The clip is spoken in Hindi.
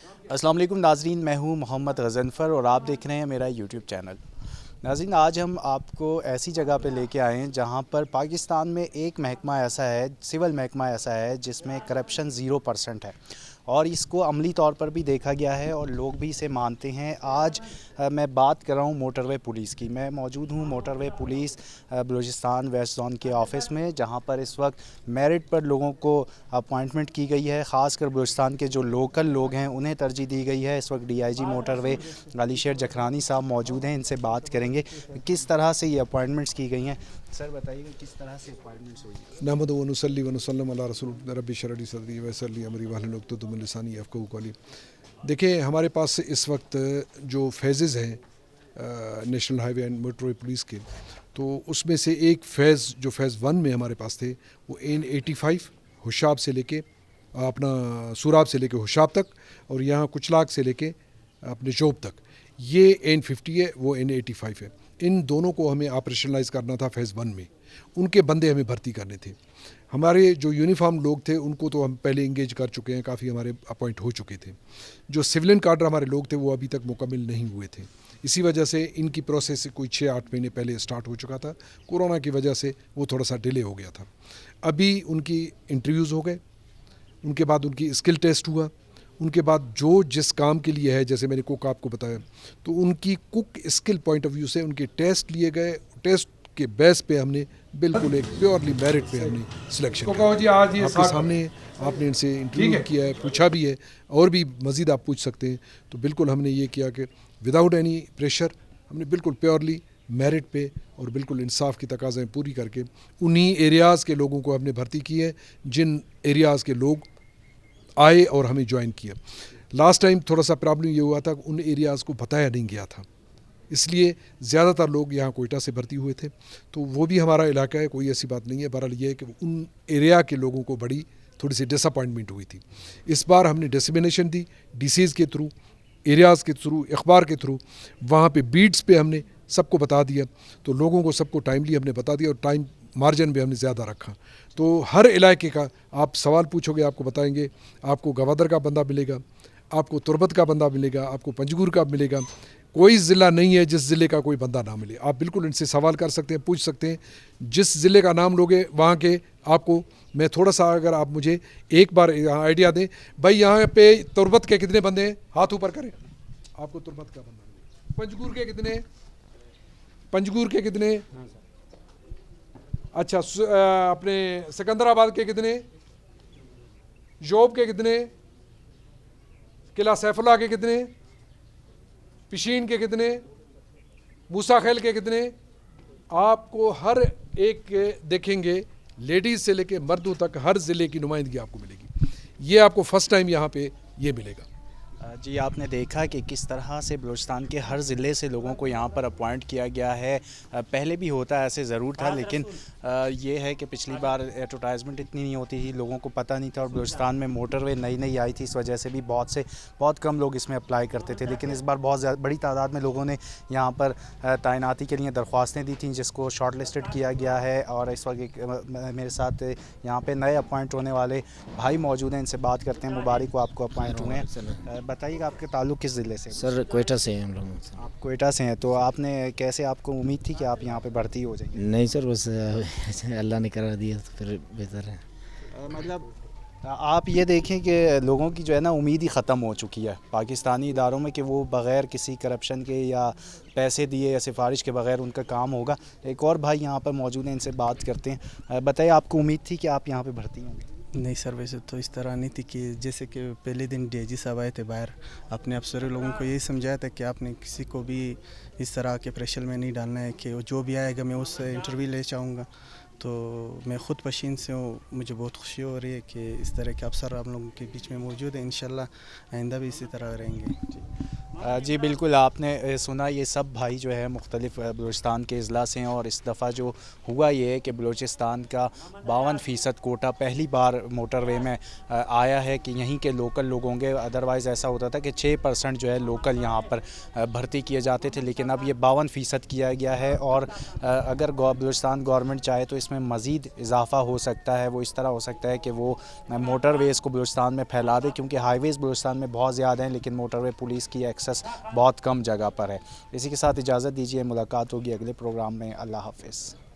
अस्सलाम वालेकुम नाज़रीन, मैं हूं मोहम्मद गज़नफ़र और आप देख रहे हैं मेरा यूट्यूब चैनल। नाज़रीन, आज हम आपको ऐसी जगह पे लेके आए हैं जहां पर पाकिस्तान में एक महकमा ऐसा है, सिविल महकमा ऐसा है जिसमें करप्शन 0% है और इसको अमली तौर पर भी देखा गया है और लोग भी इसे मानते हैं। आज मैं बात कर रहा हूं मोटरवे पुलिस की। मैं मौजूद हूं motorway police Balochistan west zone के ऑफ़िस में, जहां पर इस वक्त मेरिट पर लोगों को अपॉइंटमेंट की गई है। ख़ासकर बलूचिस्तान के जो लोकल लोग हैं उन्हें तरजीह दी गई है। इस वक्त डीआईजी मोटरवे अलीशेर जखरानी साहब मौजूद हैं, इनसे बात करेंगे किस तरह से ये अपॉइंटमेंट्स की गई हैं। सर बताइएगा किस तरह से अपॉइंटमेंट्स हुई हैं। नहमद व नुसल्ली व नुसल्लिम अला रसूल रब्बि इश्रह ली सदरी वयस्सिर ली अमरी वाहलुल उक़दतम मिन लिसानी यफ़क़हू क़ौली। देखिए, हमारे पास इस वक्त जो फेजेज़ हैं national highway and motorway police के, तो उसमें से एक फ़ेज़ जो फ़ेज़ 1 में हमारे पास थे वो N85 हुशाब से लेके अपना सूराब से लेके हुशाब तक, और यहाँ कुचलाक से लेके अपने जोब तक, ये N50 है, वो N85 है। इन दोनों को हमें ऑपरेशनलाइज करना था फ़ेज़ 1 में। उनके बंदे हमें भर्ती करने थे। हमारे जो यूनिफॉर्म लोग थे उनको तो हम पहले इंगेज कर चुके हैं, काफ़ी हमारे अपॉइंट हो चुके थे। जो सिविलियन काडर हमारे लोग थे वो अभी तक मुकम्मल नहीं हुए थे। इसी वजह से इनकी प्रोसेस कोई 6-8 महीने पहले स्टार्ट हो चुका था। कोरोना की वजह से वो थोड़ा सा डिले हो गया था। अभी उनकी इंटरव्यूज़ हो गए, उनके बाद उनकी स्किल टेस्ट हुआ, उनके बाद जो जिस काम के लिए है, जैसे मैंने कुक आपको बताया, तो उनकी cook skill point of view से उनके टेस्ट लिए गए। टेस्ट के बेस पे हमने बिल्कुल एक प्योरली मेरिट पे हमने सिलेक्शन किया। आपके सामने आपने इनसे इंटरव्यू किया है, पूछा भी है, और भी मज़ीद आप पूछ सकते हैं। तो बिल्कुल हमने ये किया कि विदाउट एनी प्रेशर हमने बिल्कुल प्योरली मेरिट पे और बिल्कुल इंसाफ की तकाज़ाएँ पूरी करके उन्हीं एरियाज़ के लोगों को हमने भर्ती की है जिन एरियाज़ के लोग आए और हमें ज्वाइन किया। लास्ट टाइम थोड़ा सा प्रॉब्लम ये हुआ था कि उन एरियाज़ को बताया नहीं गया था, इसलिए ज़्यादातर लोग यहाँ कोयटा से भर्ती हुए थे। तो वो भी हमारा इलाका है, कोई ऐसी बात नहीं है। बहरहाल ये है कि उन एरिया के लोगों को बड़ी थोड़ी सी डिसअपॉइंटमेंट हुई थी। इस बार हमने डिसमिनेशन दी डीसीज़ के थ्रू, एरियाज़ के थ्रू, अखबार के थ्रू, वहाँ पे बीट्स पे हमने सबको बता दिया। तो लोगों को सबको टाइमली हमने बता दिया और टाइम मार्जिन भी हमने ज़्यादा रखा। तो हर इलाके का आप सवाल पूछोगे आपको बताएंगे। आपको गवादर का बंदा मिलेगा, आपको तुरबत का बंदा मिलेगा, आपको पंजगुर का मिलेगा। कोई ज़िला नहीं है जिस ज़िले का कोई बंदा ना मिले। आप बिल्कुल इनसे सवाल कर सकते हैं, पूछ सकते हैं। जिस ज़िले का नाम लोगे वहाँ के आपको मैं थोड़ा सा, अगर आप मुझे एक बार आइडिया दें, भाई यहाँ पे तुरबत के कितने बंदे हैं, हाथ ऊपर करें। आपको तुरबत का बंदा मिलेगा। पंजगुर के कितने, पंजगुर के कितने, अच्छा अपने सिकंदराबाद के कितने, जोब के कितने, किला सैफुल्ला के कितने, पिशीन के कितने, मूसा खेल के कितने। आपको हर एक के देखेंगे, लेडीज़ से लेके मर्दों तक हर ज़िले की नुमाइंदगी आपको मिलेगी। ये आपको फ़र्स्ट टाइम यहाँ पे ये मिलेगा। जी, आपने देखा कि किस तरह से बलूचिस्तान के हर ज़िले से लोगों को यहाँ पर अपॉइंट किया गया है। पहले भी होता ऐसे ज़रूर था, लेकिन ये है कि पिछली बार एडवर्टाइजमेंट इतनी नहीं होती थी, लोगों को पता नहीं था, और बलूचिस्तान में मोटरवे नई नई आई थी, इस वजह से भी बहुत कम लोग इसमें अप्लाई करते थे। लेकिन इस बार बहुत बड़ी तादाद में लोगों ने यहाँ पर तैनाती के लिए दरख्वास्तें दी थी, जिसको शॉर्ट लिस्टेड किया गया है। और इस वक्त मेरे साथ यहाँ पर नए अपॉइंट होने वाले भाई मौजूद हैं, इनसे बात करते हैं। मुबारक हो, आपको अपॉइंट हुए हैं। बताइएगा आपके ताल्लुक़ किस ज़िले से? सर कोयटा से हैं हम लोग। आप कोयटा से हैं, तो आपने कैसे, आपको उम्मीद थी कि आप यहाँ पे भर्ती हो जाएंगे? नहीं सर, बस अल्लाह ने करा दिया तो फिर बेहतर है। मतलब आप ये देखें कि लोगों की जो है ना उम्मीद ही ख़त्म हो चुकी है पाकिस्तानी इदारों में, कि वो बग़ैर किसी करप्शन के या पैसे दिए या सिफारिश के बग़ैर उनका काम होगा। एक और भाई यहाँ पर मौजूद हैं, इनसे बात करते हैं। बताइए, आपको उम्मीद थी कि आप यहाँ पे भर्ती होंगे? नहीं सर, वैसे तो इस तरह नहीं थी कि जैसे कि पहले दिन डीआईजी साहब आए थे बाहर, अपने अफसरों लोगों को यही समझाया था कि आपने किसी को भी इस तरह के प्रेशर में नहीं डालना है, कि जो भी आएगा मैं उससे इंटरव्यू ले चाहूँगा। तो मैं ख़ुद पशीन से हूँ, मुझे बहुत खुशी हो रही है कि इस तरह के अफसर आप लोगों के बीच में मौजूद है। इंशाल्लाह आइंदा भी इसी तरह रहेंगे। जी बिल्कुल, आपने सुना ये सब भाई जो है मुख्तलिफ़ बलूचिस्तान के अज़ला से हैं और इस दफ़ा जो हुआ ये है कि बलूचिस्तान का 52% कोटा पहली बार मोटरवे में आया है कि यहीं के लोकल लोग होंगे। अदरवाइज़ ऐसा होता था कि 6% जो है लोकल यहाँ पर भर्ती किए जाते थे, लेकिन अब ये 52% किया गया है और अगर बलूचिस्तान गवर्नमेंट चाहे तो इसमें मज़ीद इजाफ़ा हो सकता है। वो इस तरह हो सकता है कि वो मोटरवेज़ को बलूचिस्तान में फैला दे, क्योंकि हाईवेज़ बलूचिस्तान में बहुत ज़्यादा हैं लेकिन मोटरवे पुलिस की एक्सेस बहुत कम जगह पर है। इसी के साथ इजाज़त दीजिए, मुलाकात होगी अगले प्रोग्राम में। अल्लाह हाफ़िज़।